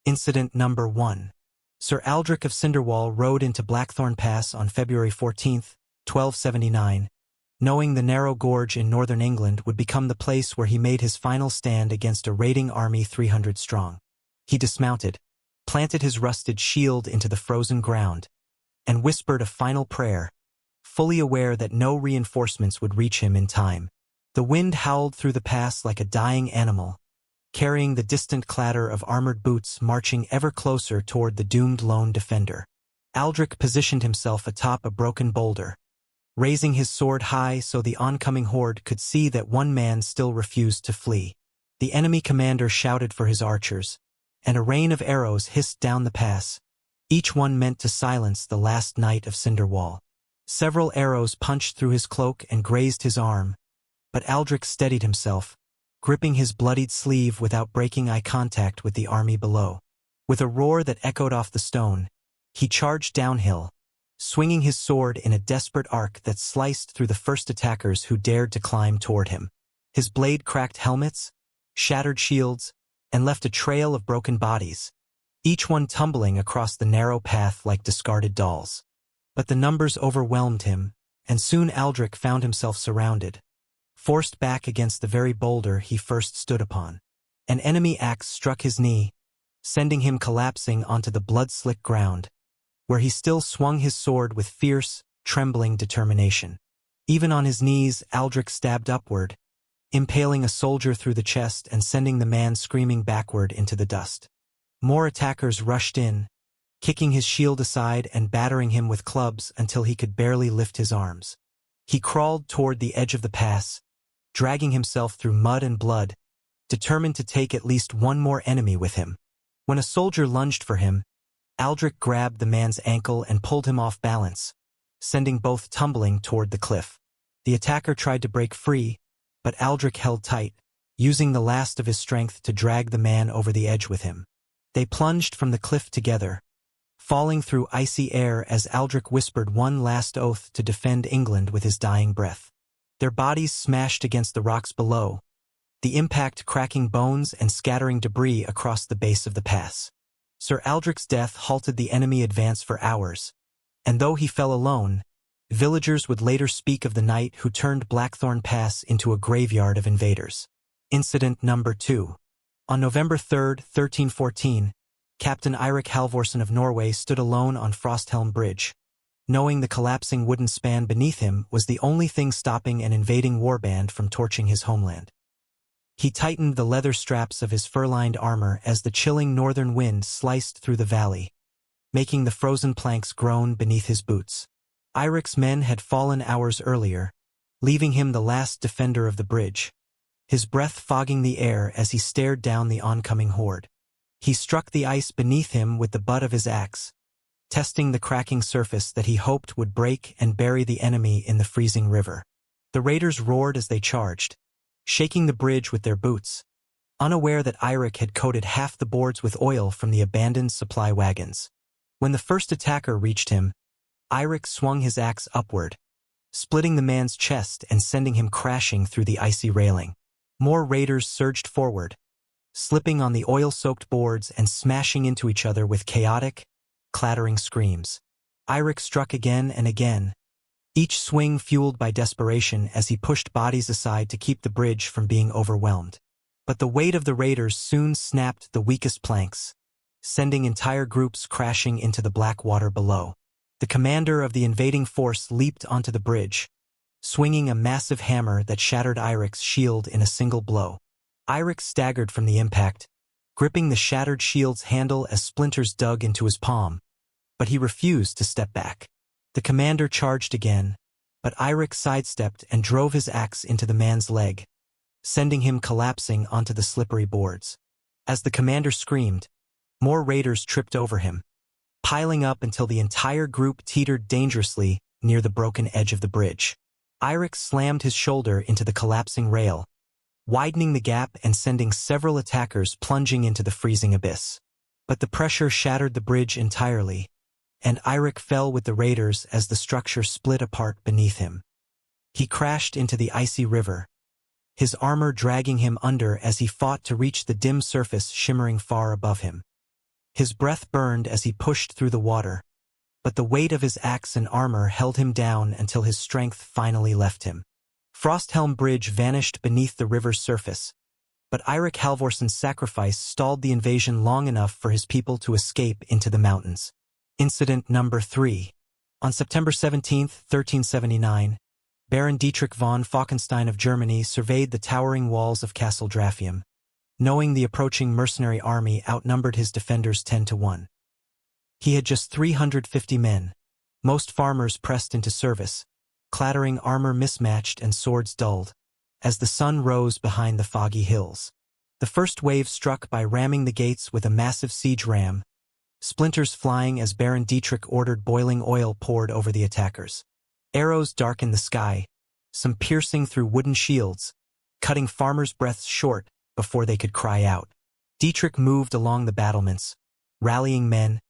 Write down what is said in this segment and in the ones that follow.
Incident number 1. Sir Aldrich of Cinderwall rode into Blackthorn Pass on February 14, 1279, knowing the narrow gorge in northern England would become the place where he made his final stand against a raiding army 300 strong. He dismounted, planted his rusted shield into the frozen ground, and whispered a final prayer, fully aware that no reinforcements would reach him in time. The wind howled through the pass like a dying animal, carrying the distant clatter of armored boots marching ever closer toward the doomed lone defender. Aldrich positioned himself atop a broken boulder, raising his sword high so the oncoming horde could see that one man still refused to flee. The enemy commander shouted for his archers, and a rain of arrows hissed down the pass, each one meant to silence the last knight of Cinderwall. Several arrows punched through his cloak and grazed his arm, but Aldrich steadied himself, gripping his bloodied sleeve without breaking eye contact with the army below. With a roar that echoed off the stone, he charged downhill, swinging his sword in a desperate arc that sliced through the first attackers who dared to climb toward him. His blade cracked helmets, shattered shields, and left a trail of broken bodies, each one tumbling across the narrow path like discarded dolls. But the numbers overwhelmed him, and soon Aldrich found himself surrounded, forced back against the very boulder he first stood upon. An enemy axe struck his knee, sending him collapsing onto the blood-slick ground, where he still swung his sword with fierce, trembling determination. Even on his knees, Aldrich stabbed upward, impaling a soldier through the chest and sending the man screaming backward into the dust. More attackers rushed in, kicking his shield aside and battering him with clubs until he could barely lift his arms. He crawled toward the edge of the pass, dragging himself through mud and blood, determined to take at least one more enemy with him. When a soldier lunged for him, Aldrich grabbed the man's ankle and pulled him off balance, sending both tumbling toward the cliff. The attacker tried to break free, but Aldrich held tight, using the last of his strength to drag the man over the edge with him. They plunged from the cliff together, falling through icy air as Aldrich whispered one last oath to defend England with his dying breath. Their bodies smashed against the rocks below, the impact cracking bones and scattering debris across the base of the pass. Sir Aldrich's death halted the enemy advance for hours, and though he fell alone, villagers would later speak of the knight who turned Blackthorn Pass into a graveyard of invaders. Incident number 2. On November 3, 1314, Captain Eirik Halvorsen of Norway stood alone on Frosthelm Bridge, knowing the collapsing wooden span beneath him was the only thing stopping an invading warband from torching his homeland. He tightened the leather straps of his fur-lined armor as the chilling northern wind sliced through the valley, making the frozen planks groan beneath his boots. Eirik's men had fallen hours earlier, leaving him the last defender of the bridge, his breath fogging the air as he stared down the oncoming horde. He struck the ice beneath him with the butt of his axe, testing the cracking surface that he hoped would break and bury the enemy in the freezing river. The raiders roared as they charged, shaking the bridge with their boots, unaware that Eirik had coated half the boards with oil from the abandoned supply wagons. When the first attacker reached him, Eirik swung his axe upward, splitting the man's chest and sending him crashing through the icy railing. More raiders surged forward, slipping on the oil-soaked boards and smashing into each other with chaotic, clattering screams. Eirik struck again and again, each swing fueled by desperation as he pushed bodies aside to keep the bridge from being overwhelmed. But the weight of the raiders soon snapped the weakest planks, sending entire groups crashing into the black water below. The commander of the invading force leaped onto the bridge, swinging a massive hammer that shattered Eirik's shield in a single blow. Eirik staggered from the impact, gripping the shattered shield's handle as splinters dug into his palm, but he refused to step back. The commander charged again, but Eirik sidestepped and drove his axe into the man's leg, sending him collapsing onto the slippery boards. As the commander screamed, more raiders tripped over him, piling up until the entire group teetered dangerously near the broken edge of the bridge. Eirik slammed his shoulder into the collapsing rail, widening the gap and sending several attackers plunging into the freezing abyss. But the pressure shattered the bridge entirely, and Eirik fell with the raiders as the structure split apart beneath him. He crashed into the icy river, his armor dragging him under as he fought to reach the dim surface shimmering far above him. His breath burned as he pushed through the water, but the weight of his axe and armor held him down until his strength finally left him. Frosthelm Bridge vanished beneath the river's surface, but Eirik Halvorson's sacrifice stalled the invasion long enough for his people to escape into the mountains. Incident number 3. On September 17, 1379, Baron Dietrich von Falkenstein of Germany surveyed the towering walls of Castle Draugheim, knowing the approaching mercenary army outnumbered his defenders 10-1. He had just 350 men, most farmers pressed into service, clattering armor mismatched and swords dulled, as the sun rose behind the foggy hills. The first wave struck by ramming the gates with a massive siege ram, splinters flying as Baron Dietrich ordered boiling oil poured over the attackers. Arrows darkened the sky, some piercing through wooden shields, cutting farmers' breaths short before they could cry out. Dietrich moved along the battlements, rallying men,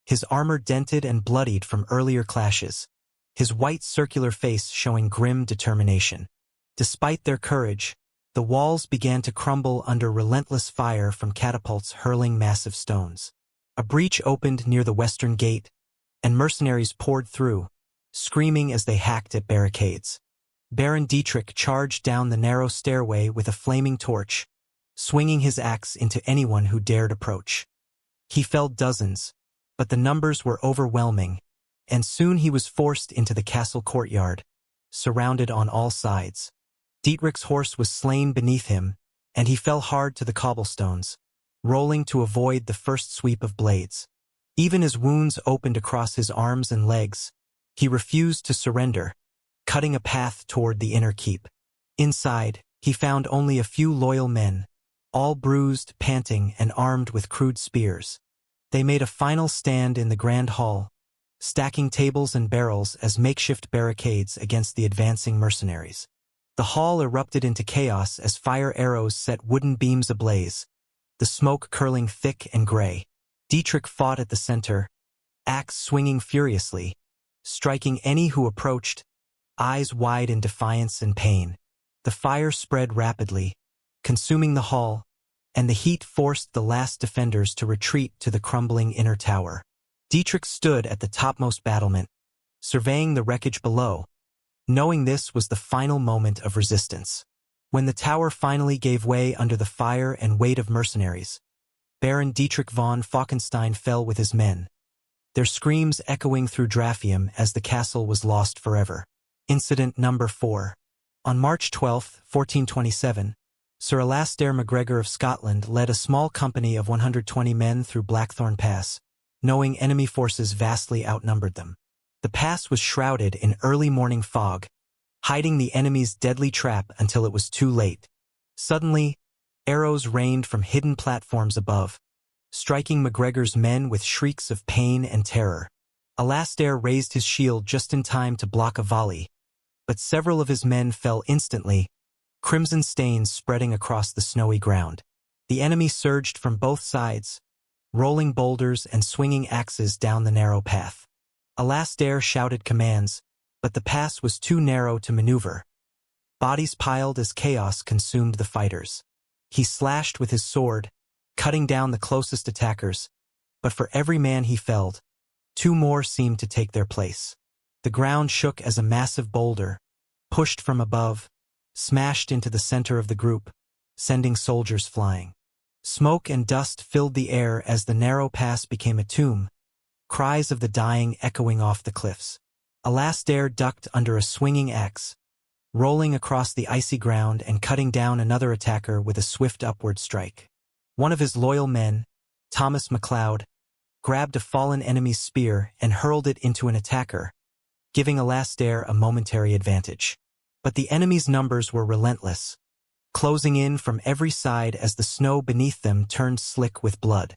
his armor dented and bloodied from earlier clashes, his white circular face showing grim determination. Despite their courage, the walls began to crumble under relentless fire from catapults hurling massive stones. A breach opened near the western gate, and mercenaries poured through, screaming as they hacked at barricades. Baron Dietrich charged down the narrow stairway with a flaming torch, swinging his axe into anyone who dared approach. He felled dozens, but the numbers were overwhelming, and soon he was forced into the castle courtyard, surrounded on all sides. Dietrich's horse was slain beneath him, and he fell hard to the cobblestones, rolling to avoid the first sweep of blades. Even as wounds opened across his arms and legs, he refused to surrender, cutting a path toward the inner keep. Inside, he found only a few loyal men, all bruised, panting, and armed with crude spears. They made a final stand in the grand hall, stacking tables and barrels as makeshift barricades against the advancing mercenaries. The hall erupted into chaos as fire arrows set wooden beams ablaze, the smoke curling thick and gray. Dietrich fought at the center, axe swinging furiously, striking any who approached, eyes wide in defiance and pain. The fire spread rapidly, consuming the hall, and the heat forced the last defenders to retreat to the crumbling inner tower. Dietrich stood at the topmost battlement, surveying the wreckage below, knowing this was the final moment of resistance. When the tower finally gave way under the fire and weight of mercenaries, Baron Dietrich von Falkenstein fell with his men, their screams echoing through Draugheim as the castle was lost forever. Incident number 4. On March 12, 1427, Sir Alastair MacGregor of Scotland led a small company of 120 men through Blackthorn Pass, knowing enemy forces vastly outnumbered them. The pass was shrouded in early morning fog, hiding the enemy's deadly trap until it was too late. Suddenly, arrows rained from hidden platforms above, striking MacGregor's men with shrieks of pain and terror. Alastair raised his shield just in time to block a volley, but several of his men fell instantly, crimson stains spreading across the snowy ground. The enemy surged from both sides, rolling boulders and swinging axes down the narrow path. Alastair shouted commands, but the pass was too narrow to maneuver. Bodies piled as chaos consumed the fighters. He slashed with his sword, cutting down the closest attackers, but for every man he felled, 2 more seemed to take their place. The ground shook as a massive boulder, pushed from above, smashed into the center of the group, sending soldiers flying. Smoke and dust filled the air as the narrow pass became a tomb, cries of the dying echoing off the cliffs. Alastair ducked under a swinging axe, rolling across the icy ground and cutting down another attacker with a swift upward strike. One of his loyal men, Thomas MacLeod, grabbed a fallen enemy's spear and hurled it into an attacker, giving Alastair a momentary advantage. But the enemy's numbers were relentless, closing in from every side as the snow beneath them turned slick with blood.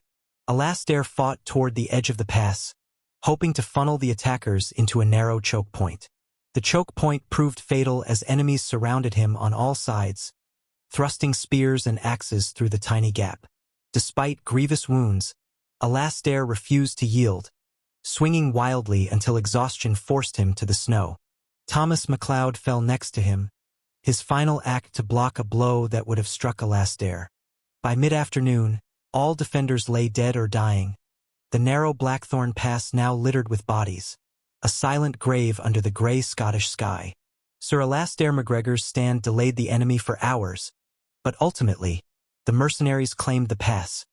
Alastair fought toward the edge of the pass, hoping to funnel the attackers into a narrow choke point. The choke point proved fatal as enemies surrounded him on all sides, thrusting spears and axes through the tiny gap. Despite grievous wounds, Alastair refused to yield, swinging wildly until exhaustion forced him to the snow. Thomas MacLeod fell next to him, his final act to block a blow that would have struck Alastair. By mid-afternoon, all defenders lay dead or dying, the narrow Blackthorn Pass now littered with bodies, a silent grave under the grey Scottish sky. Sir Alastair MacGregor's stand delayed the enemy for hours, but ultimately, the mercenaries claimed the pass,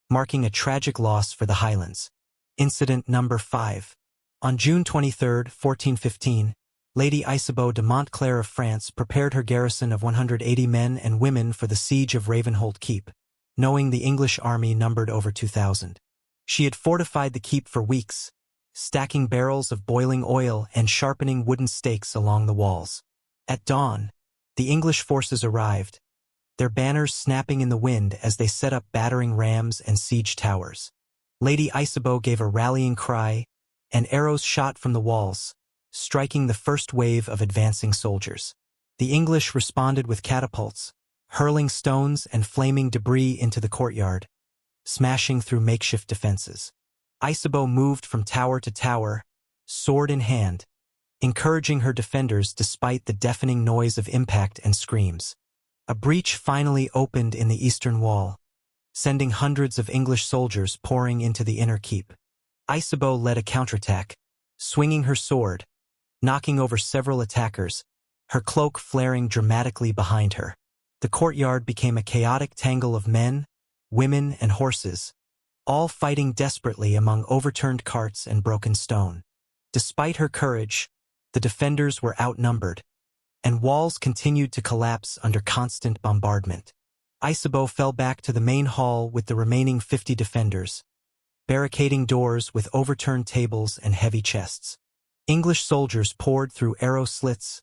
marking a tragic loss for the Highlands. Incident number 5. On June 23, 1415, Lady Isabeau de Montclair of France prepared her garrison of 180 men and women for the siege of Ravenholt Keep, knowing the English army numbered over 2,000. She had fortified the keep for weeks, stacking barrels of boiling oil and sharpening wooden stakes along the walls. At dawn, the English forces arrived, their banners snapping in the wind as they set up battering rams and siege towers. Lady Isabeau gave a rallying cry, and arrows shot from the walls, striking the first wave of advancing soldiers. The English responded with catapults, hurling stones and flaming debris into the courtyard, smashing through makeshift defenses. Isabeau moved from tower to tower, sword in hand, encouraging her defenders despite the deafening noise of impact and screams. A breach finally opened in the eastern wall, sending hundreds of English soldiers pouring into the inner keep. Isabeau led a counterattack, swinging her sword, knocking over several attackers, her cloak flaring dramatically behind her. The courtyard became a chaotic tangle of men, women, and horses, all fighting desperately among overturned carts and broken stone. Despite her courage, the defenders were outnumbered, and walls continued to collapse under constant bombardment. Isabeau fell back to the main hall with the remaining 50 defenders, barricading doors with overturned tables and heavy chests. English soldiers poured through arrow slits,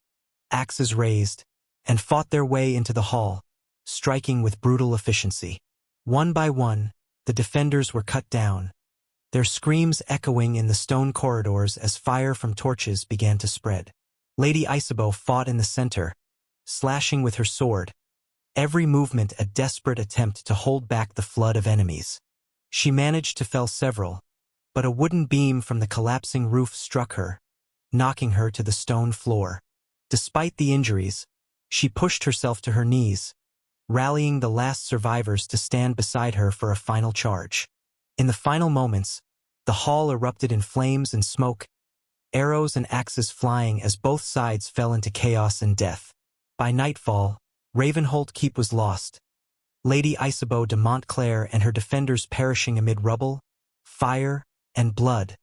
axes raised, and fought their way into the hall, striking with brutal efficiency. One by one, the defenders were cut down, their screams echoing in the stone corridors as fire from torches began to spread. Lady Isabeau fought in the center, slashing with her sword, every movement a desperate attempt to hold back the flood of enemies. She managed to fell several, but a wooden beam from the collapsing roof struck her, knocking her to the stone floor. Despite the injuries, she pushed herself to her knees, rallying the last survivors to stand beside her for a final charge. In the final moments, the hall erupted in flames and smoke, arrows and axes flying as both sides fell into chaos and death. By nightfall, Ravenholt Keep was lost, Lady Isabeau de Montclair and her defenders perishing amid rubble, fire, and blood,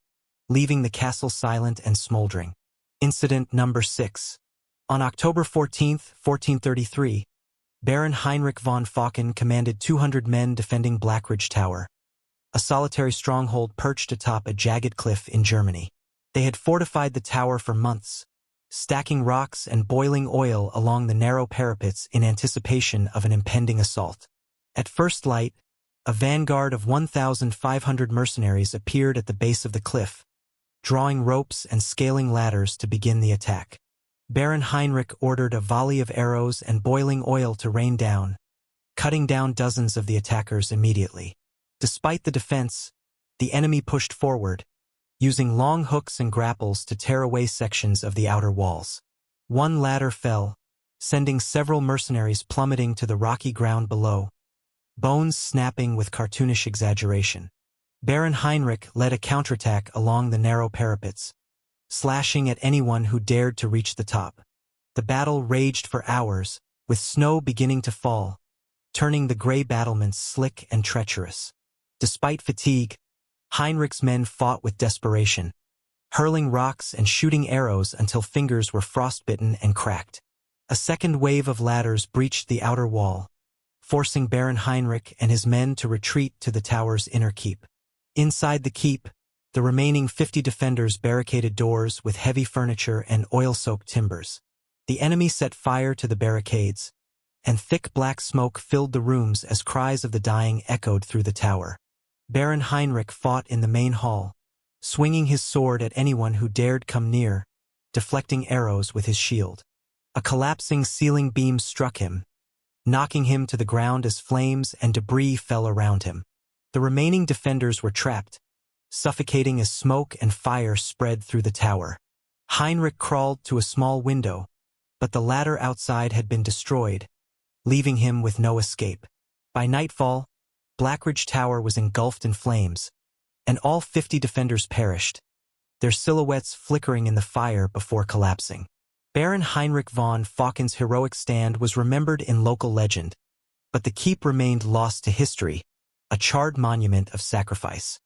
leaving the castle silent and smoldering. Incident number 6. On October 14, 1433, Baron Heinrich von Falken commanded 200 men defending Blackridge Tower, a solitary stronghold perched atop a jagged cliff in Germany. They had fortified the tower for months, stacking rocks and boiling oil along the narrow parapets in anticipation of an impending assault. At first light, a vanguard of 1,500 mercenaries appeared at the base of the cliff, drawing ropes and scaling ladders to begin the attack. Baron Heinrich ordered a volley of arrows and boiling oil to rain down, cutting down dozens of the attackers immediately. Despite the defense, the enemy pushed forward, using long hooks and grapples to tear away sections of the outer walls. One ladder fell, sending several mercenaries plummeting to the rocky ground below, bones snapping with cartoonish exaggeration. Baron Heinrich led a counterattack along the narrow parapets, slashing at anyone who dared to reach the top. The battle raged for hours, with snow beginning to fall, turning the gray battlements slick and treacherous. Despite fatigue, Heinrich's men fought with desperation, hurling rocks and shooting arrows until fingers were frostbitten and cracked. A second wave of ladders breached the outer wall, forcing Baron Heinrich and his men to retreat to the tower's inner keep. Inside the keep, the remaining 50 defenders barricaded doors with heavy furniture and oil-soaked timbers. The enemy set fire to the barricades, and thick black smoke filled the rooms as cries of the dying echoed through the tower. Baron Heinrich fought in the main hall, swinging his sword at anyone who dared come near, deflecting arrows with his shield. A collapsing ceiling beam struck him, knocking him to the ground as flames and debris fell around him. The remaining defenders were trapped, suffocating as smoke and fire spread through the tower. Heinrich crawled to a small window, but the ladder outside had been destroyed, leaving him with no escape. By nightfall, Blackridge Tower was engulfed in flames, and all 50 defenders perished, their silhouettes flickering in the fire before collapsing. Baron Heinrich von Falken's heroic stand was remembered in local legend, but the keep remained lost to history, a charred monument of sacrifice.